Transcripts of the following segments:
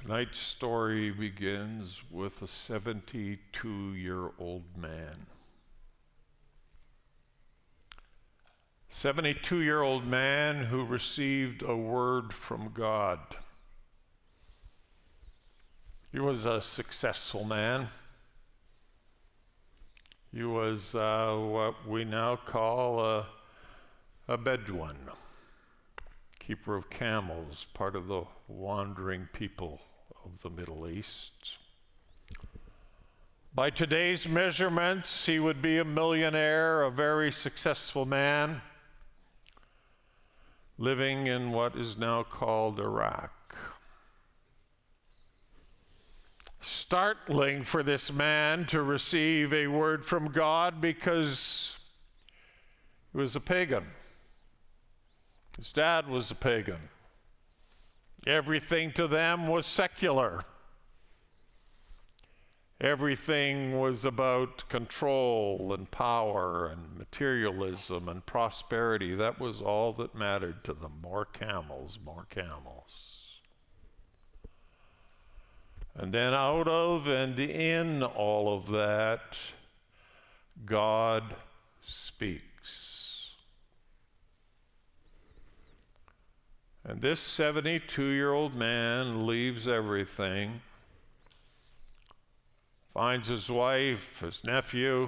Tonight's story begins with a 72-year-old man. 72-year-old man who received a word from God. He was a successful man. He was what we now call a Bedouin, keeper of camels, part of the wandering people of the Middle East. By today's measurements, he would be a millionaire, a very successful man, living in what is now called Iraq. Startling for this man to receive a word from God because he was a pagan. His dad was a pagan. Everything to them was secular. Everything was about control and power and materialism and prosperity. That was all that mattered to them. More camels, more camels. And then out of and in all of that, God speaks. And this 72-year-old man leaves everything, finds his wife, his nephew.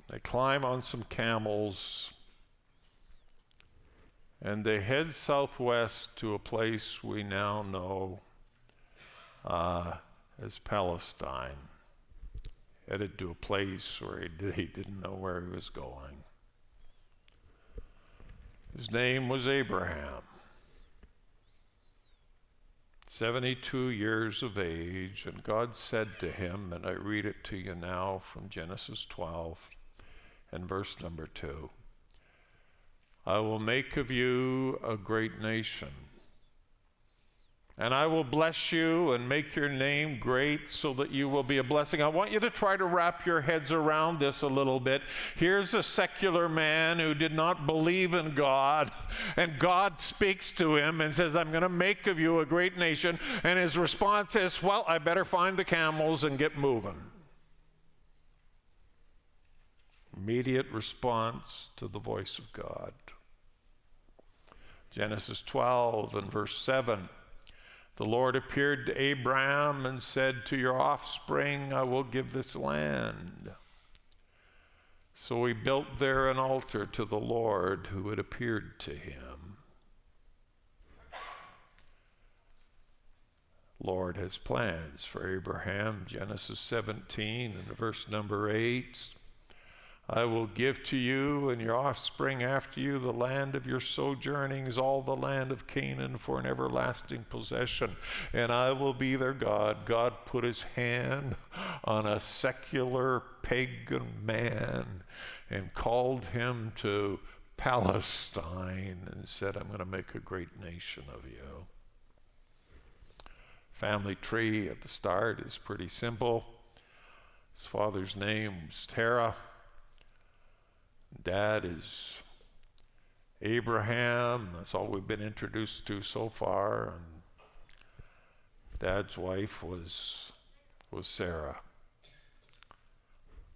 They climb on some camels, and they head southwest to a place we now know as Palestine. Headed to a place where he didn't know where he was going. His name was Abraham. 72 years of age, and God said to him, and I read it to you now from Genesis 12 and verse number 2, I will make of you a great nation, and I will bless you and make your name great so that you will be a blessing. I want you to try to wrap your heads around this a little bit. Here's a secular man who did not believe in God, and God speaks to him and says, I'm going to make of you a great nation. And his response is, well, I better find the camels and get moving. Immediate response to the voice of God. Genesis 12 and verse 7. The Lord appeared to Abraham and said, to your offspring I will give this land. So he built there an altar to the Lord who had appeared to him. Lord has plans for Abraham. Genesis 17 and verse number 8. I will give to you and your offspring after you the land of your sojournings, all the land of Canaan for an everlasting possession, and I will be their God. God put his hand on a secular pagan man and called him to Palestine and said, I'm going to make a great nation of you. Family tree at the start is pretty simple. His father's name was Terah. Dad is Abraham. That's all we've been introduced to so far. And Dad's wife was Sarah.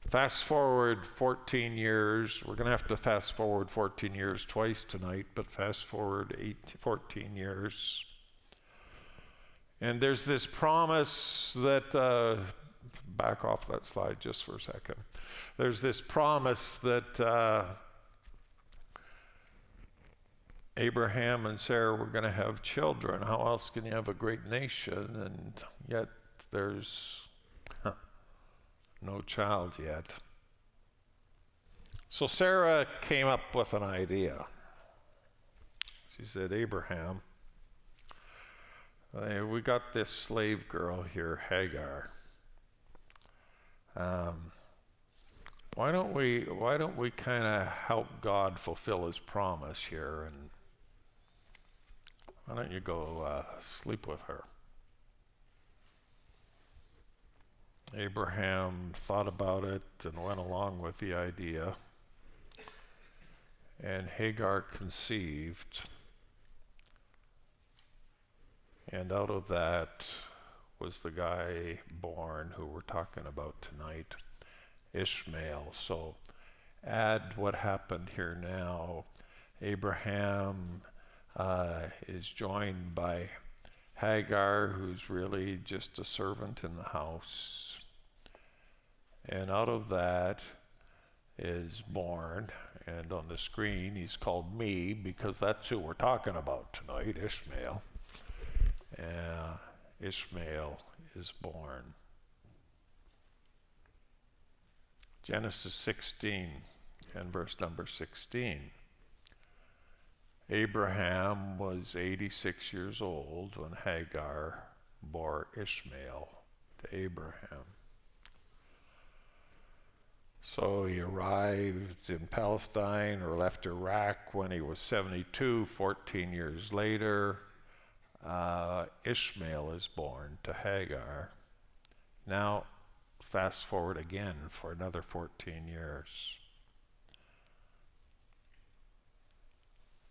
Fast forward 14 years. We're going to have to fast forward 14 years twice tonight, but fast forward 14 years. And there's this promise that, back off that slide just for a second. There's this promise that Abraham and Sarah were going to have children. How else can you have a great nation? And yet there's no child yet. So Sarah came up with an idea. She said, Abraham, we got this slave girl here, Hagar. Why don't we kind of help God fulfill his promise here, and why don't you go sleep with her? Abraham thought about it and went along with the idea, and Hagar conceived. And out of that was the guy born who we're talking about tonight, Ishmael. So add what happened here now. Abraham is joined by Hagar, who's really just a servant in the house. And out of that is born, and on the screen he's called me because that's who we're talking about tonight, Ishmael. Ishmael is born. Genesis 16 and verse number 16. Abraham was 86 years old when Hagar bore Ishmael to Abraham. So he arrived in Palestine or left Iraq when he was 72. 14 years later, Ishmael is born to Hagar. Now, fast forward again for another 14 years.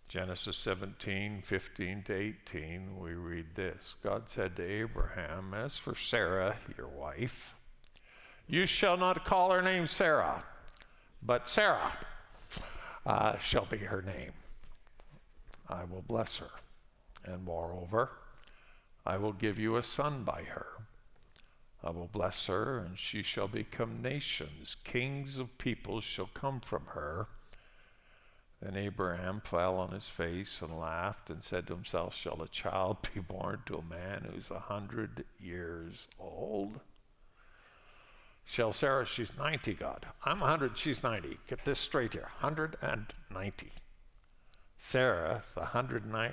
Genesis 17, 15 to 18, we read this. God said to Abraham, "As for Sarah, your wife, you shall not call her name Sarah, but Sarah shall be her name. I will bless her, and moreover, I will give you a son by her. I will bless her, and she shall become nations. Kings of peoples shall come from her." Then Abraham fell on his face and laughed and said to himself, "Shall a child be born to a man who's 100 years old? Shall Sarah," she's 90, God. I'm 100, she's 90. Get this straight here, 190. Sarah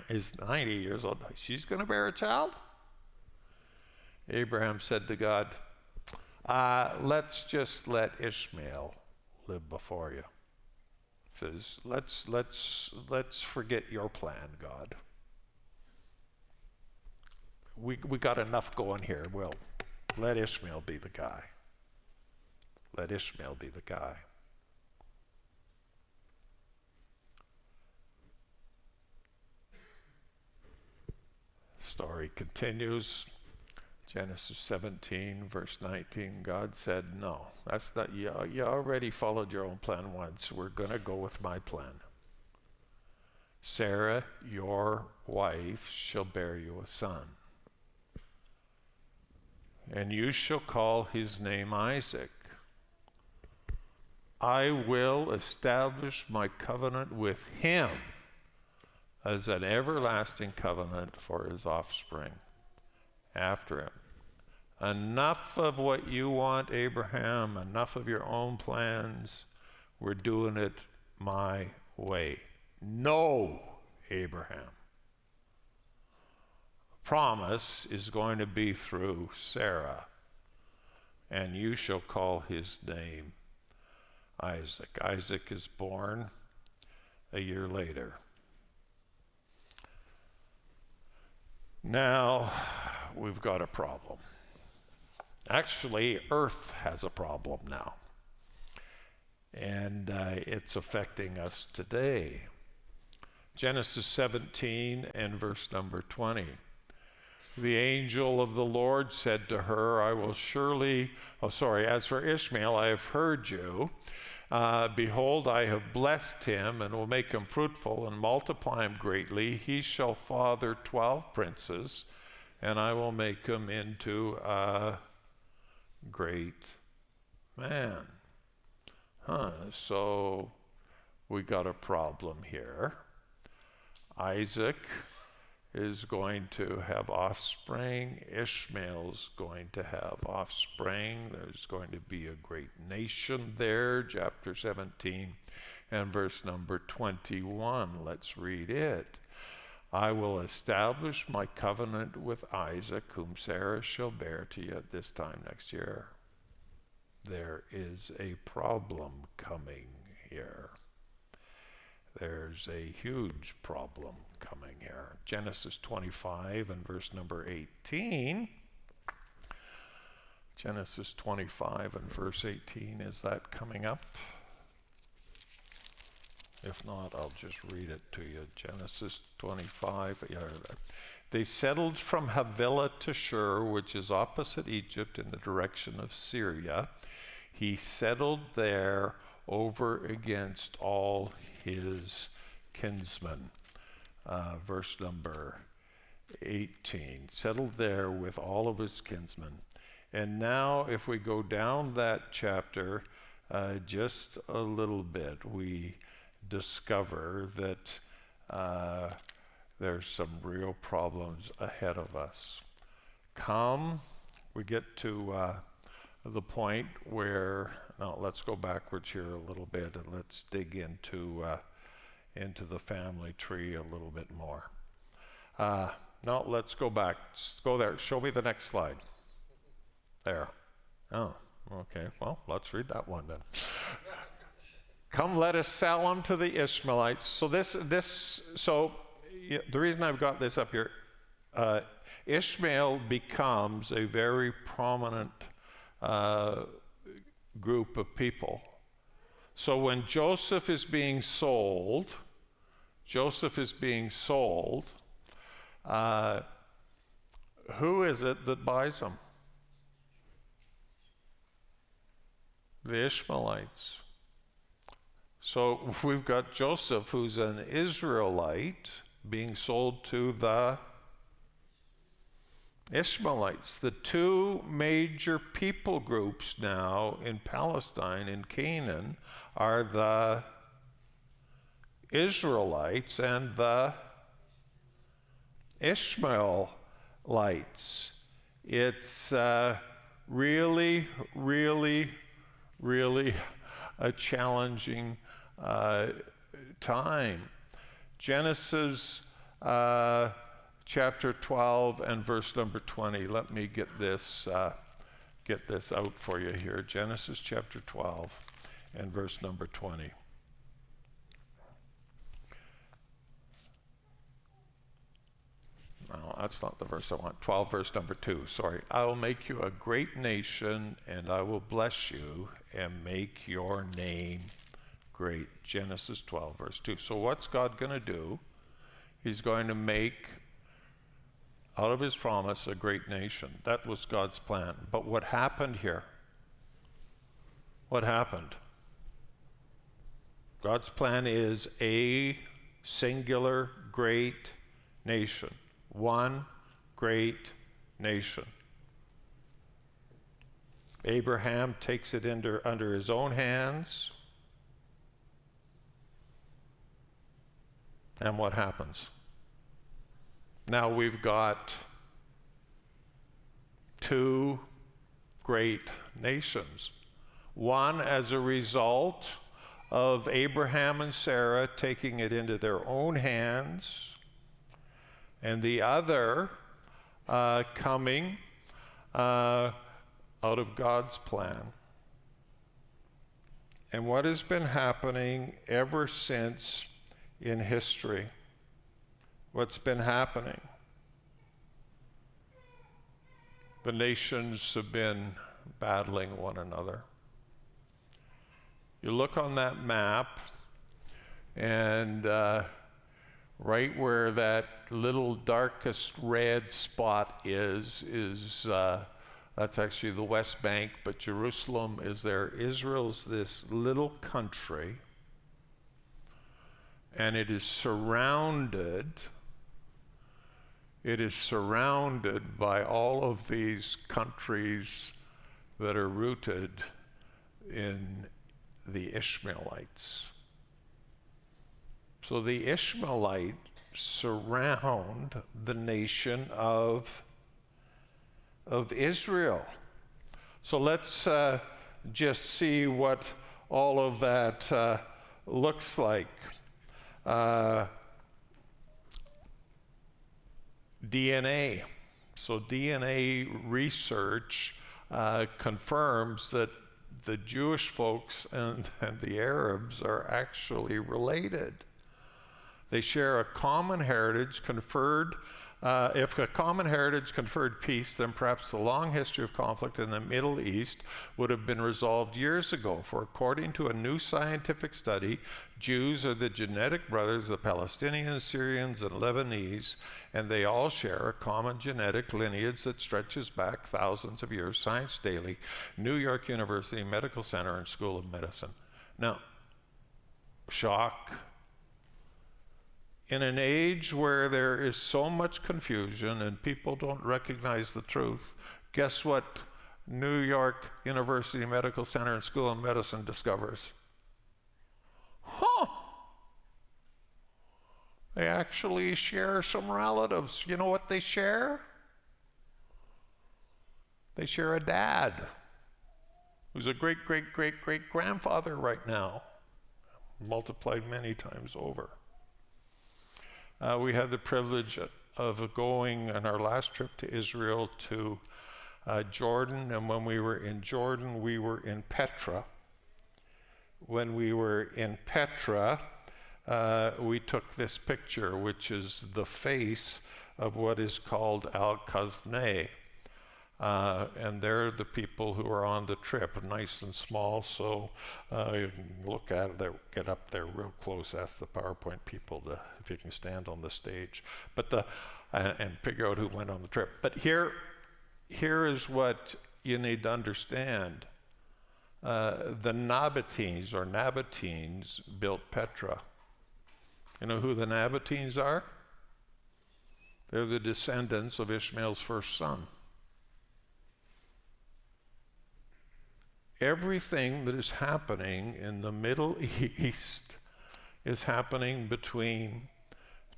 is 90 years old. She's going to bear a child? Abraham said to God, let's just let Ishmael live before you. Says, let's forget your plan, God. We got enough going here. Well, let Ishmael be the guy. Let Ishmael be the guy. Story continues. Genesis 17, verse 19, God said, "No, that's not, you already followed your own plan once. We're going to go with my plan. Sarah, your wife, shall bear you a son, and you shall call his name Isaac. I will establish my covenant with him as an everlasting covenant for his offspring after him." Enough of what you want, Abraham, enough of your own plans. We're doing it my way. No, Abraham. Promise is going to be through Sarah, and you shall call his name Isaac. Isaac is born a year later. Now, we've got a problem. Actually, Earth has a problem now, and it's affecting us today. Genesis 17 and verse number 20. The angel of the Lord said to her, as for Ishmael, I have heard you. Behold, I have blessed him and will make him fruitful and multiply him greatly. He shall father 12 princes, and I will make him into a great man. So we got a problem here. Isaac is going to have offspring. Ishmael's going to have offspring. There's going to be a great nation there. Chapter 17 and verse number 21. Let's read it. I will establish my covenant with Isaac, whom Sarah shall bear to you at this time next year. There is a problem coming here. There's a huge problem coming here. Genesis 25 and verse number 18. Genesis 25 and verse 18, is that coming up? If not, I'll just read it to you. Genesis 25. Yeah, they settled from Havilah to Shur, which is opposite Egypt in the direction of Syria. He settled there over against all his kinsmen. Verse number 18. Settled there with all of his kinsmen. And now, if we go down that chapter just a little bit, we discover that there's some real problems ahead of us. We get to the point where, now let's go backwards here a little bit and let's dig into the family tree a little bit more. Now let's go back. Go there. Show me the next slide. There. Oh, okay. Well, let's read that one then. Come, let us sell them to the Ishmaelites. So the reason I've got this up here, Ishmael becomes a very prominent group of people. So when Joseph is being sold, who is it that buys him? The Ishmaelites. So we've got Joseph, who's an Israelite, being sold to the Ishmaelites. The two major people groups now in Palestine, in Canaan, are the Israelites and the Ishmaelites. It's really, really, really a challenging time. Genesis chapter 12 and verse number 20. Let me get this out for you here. Genesis chapter 12 and verse number 20. No, that's not the verse I want. 12 verse number 2. Sorry. I will make you a great nation, and I will bless you and make your name great. Genesis 12 verse 2. So what's God going to do? He's going to make out of his promise a great nation. That was God's plan. But what happened here? What happened? God's plan is a singular great nation. One great nation. Abraham takes it under his own hands. And what happens? Now we've got two great nations. One as a result of Abraham and Sarah taking it into their own hands, and the other coming out of God's plan. And what has been happening ever since in history? What's been happening? The nations have been battling one another. You look on that map, and right where that little darkest red spot is that's actually the West Bank, but Jerusalem is there. Israel's this little country, and it is surrounded by all of these countries that are rooted in the Ishmaelites. So the Ishmaelites surround the nation of Israel. So let's just see what all of that looks like. DNA. So DNA research confirms that the Jewish folks and the Arabs are actually related. They share a common heritage conferred. If a common heritage conferred peace, then perhaps the long history of conflict in the Middle East would have been resolved years ago. For according to a new scientific study, Jews are the genetic brothers of Palestinians, Syrians, and Lebanese, and they all share a common genetic lineage that stretches back thousands of years. Science Daily, New York University Medical Center and School of Medicine. Now, shock. In an age where there is so much confusion and people don't recognize the truth, guess what New York University Medical Center and School of Medicine discovers? They actually share some relatives. You know what they share? They share a dad who's a great-great-great-great-grandfather right now, multiplied many times over. We had the privilege of going on our last trip to Israel to Jordan, and when we were in Jordan, we were in Petra. When we were in Petra, we took this picture, which is the face of what is called Al-Qazneh. And they're the people who are on the trip, nice and small, so you can look at it, get up there real close, ask the PowerPoint people if you can stand on the stage, but and figure out who went on the trip. But here is what you need to understand. The Nabateans built Petra. You know who the Nabateans are? They're the descendants of Ishmael's first son. Everything that is happening in the Middle East is happening between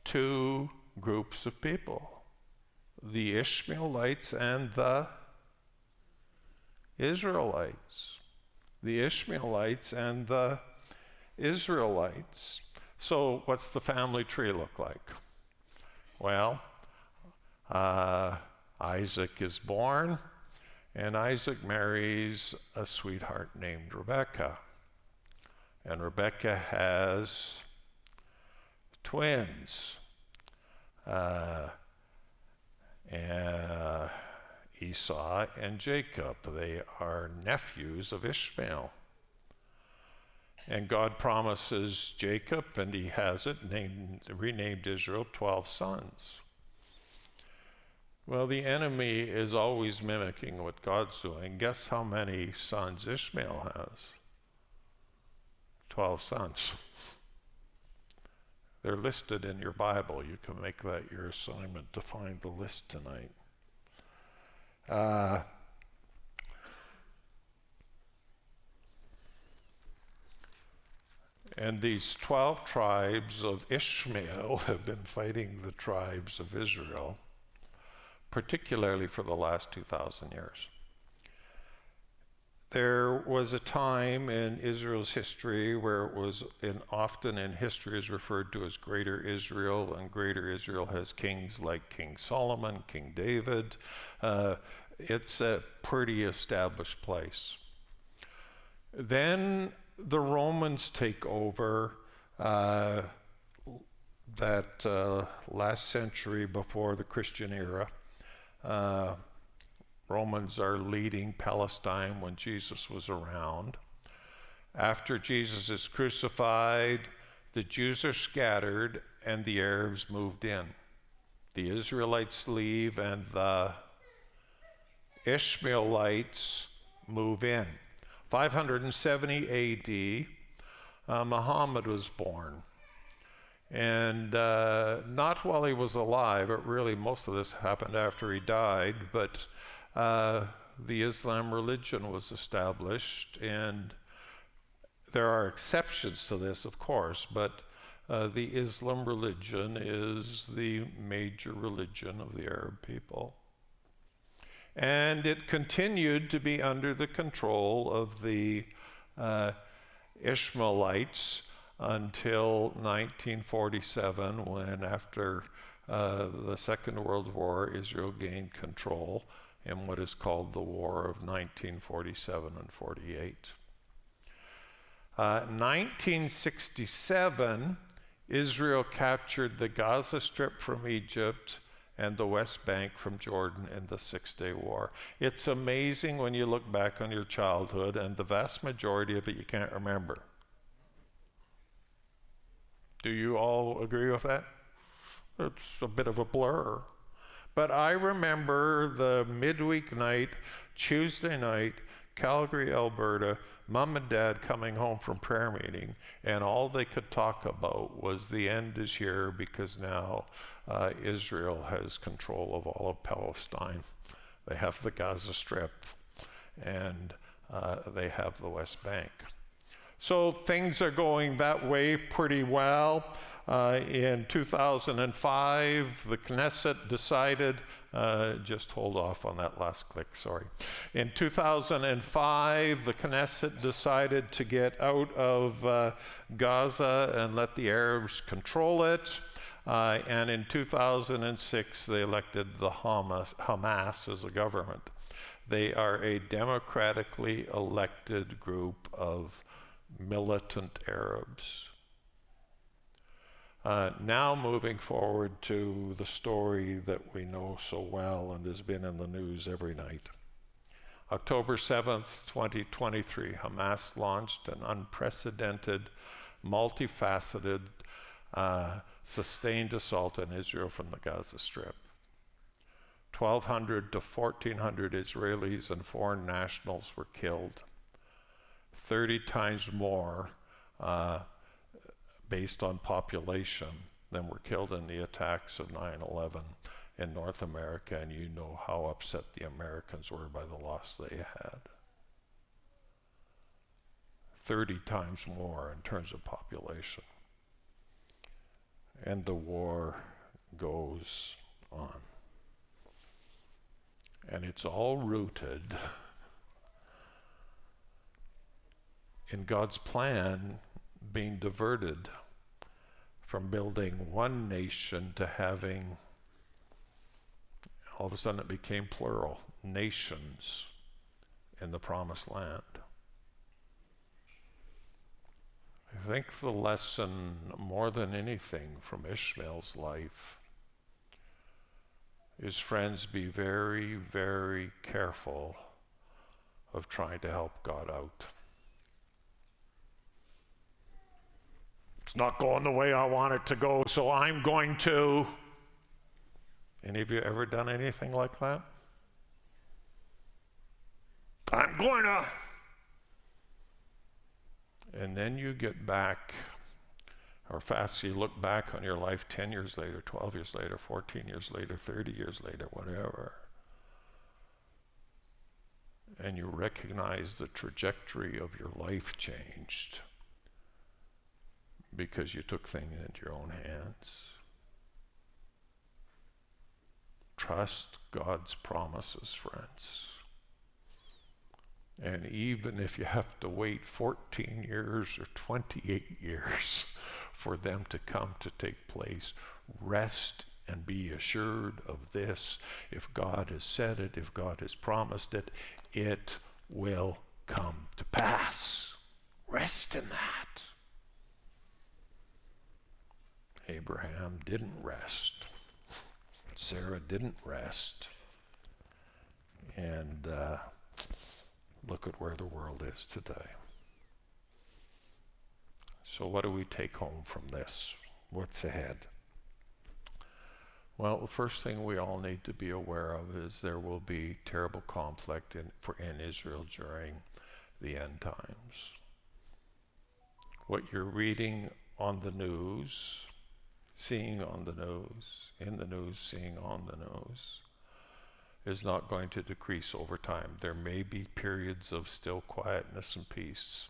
two groups of people, the Ishmaelites and the Israelites. The Ishmaelites and the Israelites. So what's the family tree look like? Well, Isaac is born, and Isaac marries a sweetheart named Rebekah. And Rebekah has twins, Esau and Jacob. They are nephews of Ishmael. And God promises Jacob, and he has it, renamed Israel, 12 sons. Well, the enemy is always mimicking what God's doing. Guess how many sons Ishmael has? 12 sons. They're listed in your Bible. You can make that your assignment to find the list tonight. And these 12 tribes of Ishmael have been fighting the tribes of Israel, particularly for the last 2,000 years. There was a time in Israel's history where it was often in history is referred to as Greater Israel, and Greater Israel has kings like King Solomon, King David. It's a pretty established place. Then the Romans take over that last century before the Christian era. Romans are leading Palestine when Jesus was around. After Jesus is crucified, the Jews are scattered and the Arabs moved in. The Israelites leave and the Ishmaelites move in. 570 AD, Muhammad was born. And not while he was alive, but really most of this happened after he died, but the Islam religion was established, and there are exceptions to this, of course, but the Islam religion is the major religion of the Arab people. And it continued to be under the control of the Ishmaelites until 1947, when after the Second World War, Israel gained control in what is called the War of 1947 and 48. 1967 Israel captured the Gaza Strip from Egypt and the West Bank from Jordan in the Six-Day War. It's amazing when you look back on your childhood, and the vast majority of it you can't remember. Do you all agree with that? It's a bit of a blur. But I remember the midweek night, Tuesday night, Calgary, Alberta, Mom and Dad coming home from prayer meeting, and all they could talk about was the end is here because now Israel has control of all of Palestine. They have the Gaza Strip, and they have the West Bank. So things are going that way pretty well. In 2005, the Knesset decided, just hold off on that last click, sorry. In 2005, the Knesset decided to get out of Gaza and let the Arabs control it. And in 2006, they elected the Hamas as a government. They are a democratically elected group of militant Arabs. Now moving forward to the story that we know so well and has been in the news every night. October 7th, 2023, Hamas launched an unprecedented, multifaceted, sustained assault on Israel from the Gaza Strip. 1,200 to 1,400 Israelis and foreign nationals were killed. 30 times more based on population than were killed in the attacks of 9/11 in North America, and you know how upset the Americans were by the loss they had. 30 times more in terms of population. And the war goes on. And it's all rooted in God's plan being diverted from building one nation to having, all of a sudden it became plural, nations in the promised land. I think the lesson more than anything from Ishmael's life is, friends, be very, very careful of trying to help God out. It's not going the way I want it to go, so I'm going to. Any of you ever done anything like that? I'm going to. And then you get back, or fast you look back on your life 10 years later, 12 years later, 14 years later, 30 years later, whatever. And you recognize the trajectory of your life changed because you took things into your own hands. Trust God's promises, friends. And even if you have to wait 14 years or 28 years for them to come to take place, rest and be assured of this. If God has said it, if God has promised it, it will come to pass. Rest in that. Abraham didn't rest. Sarah didn't rest. And look at where the world is today. So what do we take home from this? What's ahead? Well, the first thing we all need to be aware of is there will be terrible conflict in Israel during the end times. What you're reading on the news, seeing on the news, in the news, seeing on the news, is not going to decrease over time. There may be periods of still quietness and peace,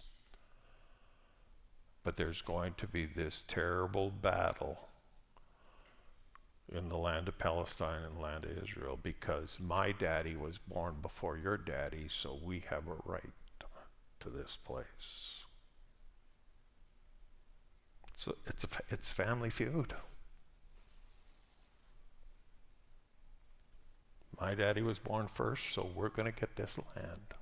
but there's going to be this terrible battle in the land of Palestine and the land of Israel, because my daddy was born before your daddy, so we have a right to this place. So it's family feud. My daddy was born first, so we're going to get this land.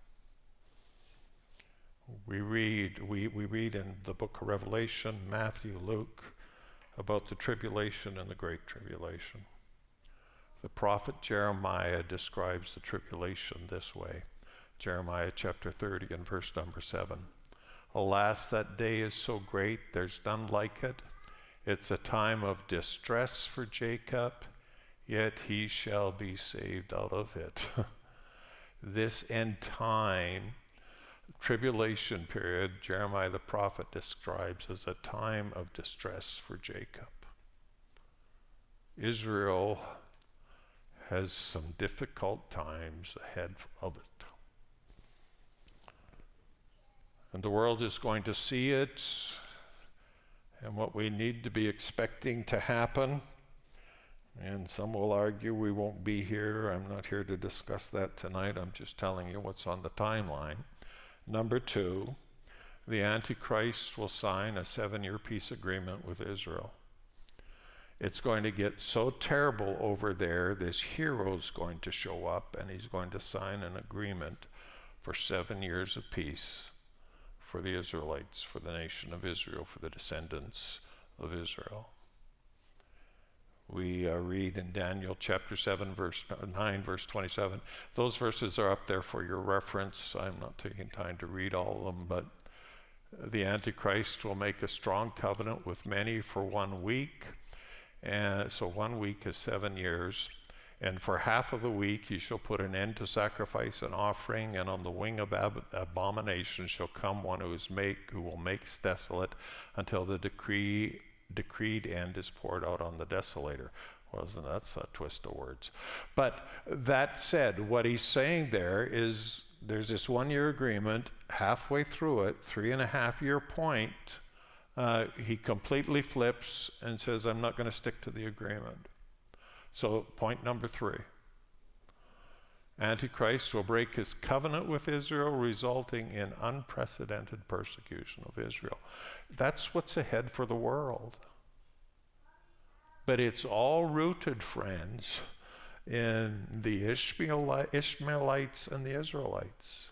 We read in the book of Revelation, Matthew, Luke, about the tribulation and the great tribulation. The prophet Jeremiah describes the tribulation this way. Jeremiah chapter 30 and verse number 7. Alas, that day is so great, there's none like it. It's a time of distress for Jacob, yet he shall be saved out of it. This end time tribulation period, Jeremiah the prophet describes as a time of distress for Jacob. Israel has some difficult times ahead of it. And the world is going to see it, and what we need to be expecting to happen. And some will argue we won't be here. I'm not here to discuss that tonight. I'm just telling you what's on the timeline. Number 2, the Antichrist will sign a 7-year peace agreement with Israel. It's going to get so terrible over there, this hero's going to show up and he's going to sign an agreement for 7 years of peace for the Israelites, for the nation of Israel, for the descendants of Israel. We read in Daniel chapter 7, verse 9, verse 27. Those verses are up there for your reference. I'm not taking time to read all of them, but the Antichrist will make a strong covenant with many for 1 week. And so 1 week is 7 years. And for half of the week he shall put an end to sacrifice and offering, and on the wing of abomination shall come one who will make desolate until the decreed end is poured out on the desolator. Wasn't that's a twist of words. But that said, what he's saying there is there's this 1-year agreement. Halfway through it, 3.5-year point, he completely flips and says, I'm not going to stick to the agreement. So point number 3. Antichrist will break his covenant with Israel, resulting in unprecedented persecution of Israel. That's what's ahead for the world. But it's all rooted, friends, in the Ishmaelites and the Israelites.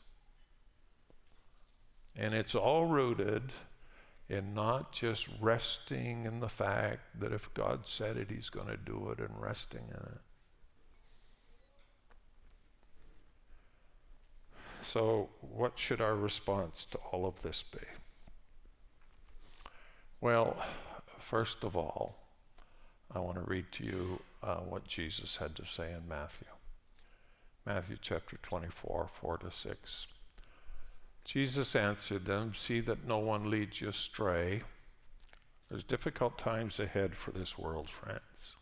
And it's all rooted in not just resting in the fact that if God said it, he's going to do it, and resting in it. So what should our response to all of this be? Well, first of all, I want to read to you what Jesus had to say in Matthew. Matthew chapter 24, 4-6. Jesus answered them, see that no one leads you astray. There's difficult times ahead for this world, friends.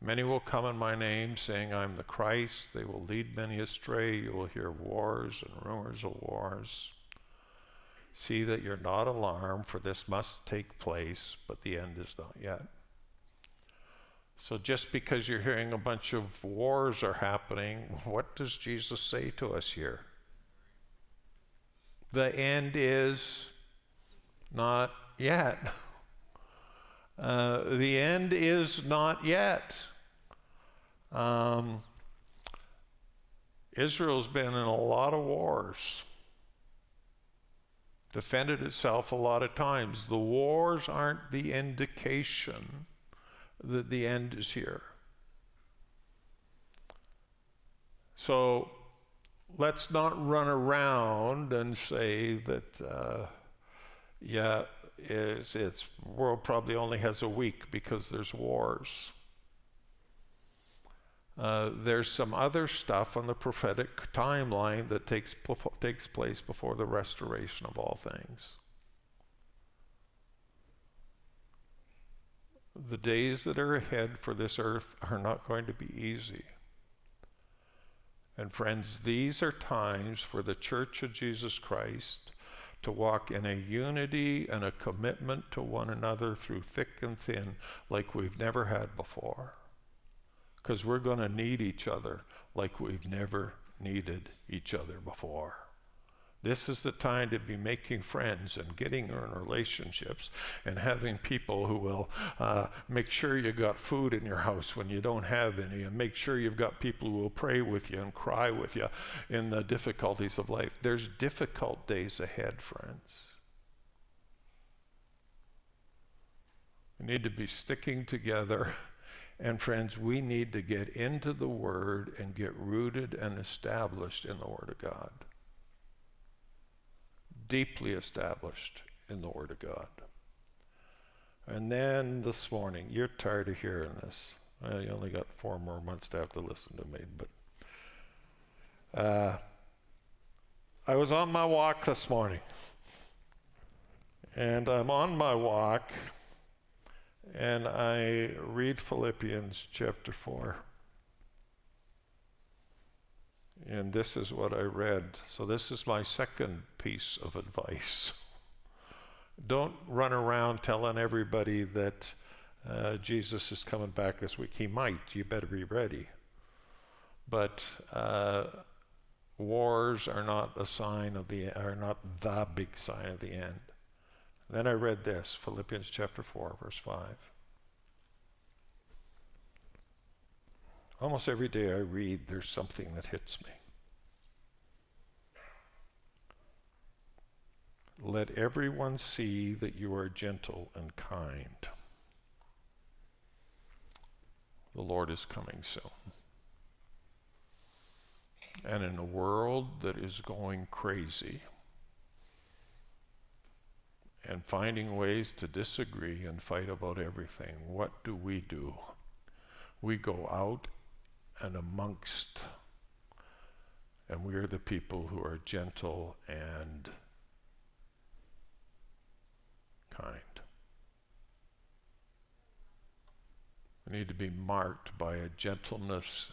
Many will come in my name, saying, I'm the Christ. They will lead many astray. You will hear wars and rumors of wars. See that you're not alarmed, for this must take place, but the end is not yet. So just because you're hearing a bunch of wars are happening, what does Jesus say to us here? The end is not yet. The end is not yet. Israel's been in a lot of wars, defended itself a lot of times. The wars aren't the indication that the end is here. So let's not run around and say that, it's world probably only has a week because there's wars. There's some other stuff on the prophetic timeline that takes place before the restoration of all things. The days that are ahead for this earth are not going to be easy. And friends, these are times for the Church of Jesus Christ to walk in a unity and a commitment to one another through thick and thin like we've never had before. Because we're going to need each other like we've never needed each other before. This is the time to be making friends and getting in relationships and having people who will make sure you got food in your house when you don't have any, and make sure you've got people who will pray with you and cry with you in the difficulties of life. There's difficult days ahead, friends. We need to be sticking together. And friends, we need to get into the Word and get rooted and established in the Word of God. Deeply established in the Word of God. And then this morning, you're tired of hearing this. Well, you only got 4 more months to have to listen to me, but I was on my walk this morning. And I'm on my walk, and I read Philippians chapter 4. And this is what I read. So this is my second piece of advice. Don't run around telling everybody that Jesus is coming back this week. He might. You better be ready. But wars are not a sign of are not the big sign of the end. Then I read this, Philippians chapter 4, verse 5. Almost every day I read, there's something that hits me. Let everyone see that you are gentle and kind. The Lord is coming soon. And in a world that is going crazy and finding ways to disagree and fight about everything, what do? We go out and amongst, and we are the people who are gentle and kind. We need to be marked by a gentleness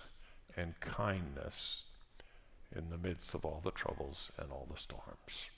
and kindness in the midst of all the troubles and all the storms.